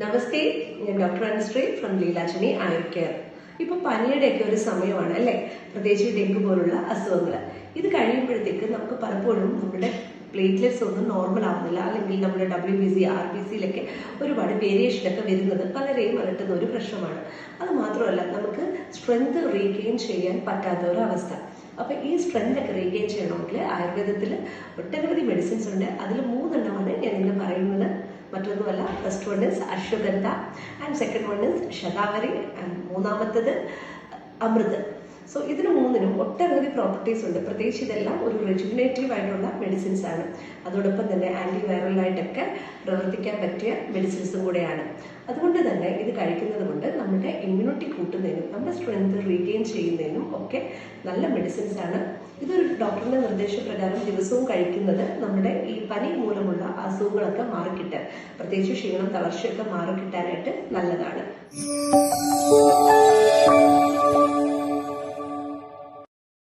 നമസ്തേ, ഞാൻ doctor Anushree from Leelachani Ayur care. ഇപ്പൊ പനിയുടെയൊക്കെ ഒരു സമയമാണ് അല്ലേ, പ്രത്യേകിച്ച് ഡെങ്കു പോലുള്ള അസുഖങ്ങൾ. ഇത് കഴിയുമ്പോഴത്തേക്ക് നമുക്ക് പലപ്പോഴും നമ്മുടെ പ്ലേറ്റ്ലെറ്റ്സ് ഒന്നും നോർമൽ ആവുന്നില്ല, അല്ലെങ്കിൽ നമ്മുടെ WBC RBCയിലൊക്കെ ഒരുപാട് വേരിയേഷനൊക്കെ വരുന്നത് പലരെയും അലട്ടുന്ന ഒരു പ്രശ്നമാണ്. അത് മാത്രമല്ല, നമുക്ക് സ്ട്രെങ്ത് റീഗെയിൻ ചെയ്യാൻ പറ്റാത്ത ഒരു അവസ്ഥ. അപ്പൊ ഈ സ്ട്രെങ്ത് ഒക്കെ റീഗെയിൻ ചെയ്യണമെങ്കിൽ ആയുർവേദത്തിൽ ഒട്ടനവധി മെഡിസിൻസ് ഉണ്ട്. അതിൽ 3 എണ്ണമാണ് ഞാൻ ഇന്ന് പറയുന്നത്. മറ്റൊന്നുമല്ല, first one is ashwagandha, and second one is shatavari, and മൂന്നാമത്തത് അമൃത്. സോ ഇതിന് 3നും ഒട്ടനവധി പ്രോപ്പർട്ടീസ് ഉണ്ട്. പ്രത്യേകിച്ച് ഇതെല്ലാം ഒരു റെജുമിനേറ്റീവ് ആയിട്ടുള്ള മെഡിസിൻസ് ആണ്. അതോടൊപ്പം തന്നെ ആന്റി വൈറലായിട്ടൊക്കെ പ്രവർത്തിക്കാൻ പറ്റിയ മെഡിസിൻസും കൂടെയാണ്. അതുകൊണ്ട് തന്നെ ഇത് കഴിക്കുന്നത് കൊണ്ട് നമ്മുടെ ഇമ്മ്യൂണിറ്റി കൂട്ടുന്നതിനും നമ്മുടെ സ്ട്രെങ്ത് റീഗെയിൻ ചെയ്യുന്നതിനും ഒക്കെ നല്ല മെഡിസിൻസ് ആണ്. ഇതൊരു ഡോക്ടറുടെ നിർദ്ദേശപ്രകാരം ദിവസവും കഴിക്കുന്നത് നമ്മുടെ ഈ പനി മൂലമുള്ള അസുഖങ്ങളൊക്കെ മാറിക്കിട്ടാൻ, പ്രത്യേകിച്ച് ക്ഷീണം തളർച്ചയൊക്കെ മാറിക്കിട്ടാനായിട്ട് നല്ലതാണ്.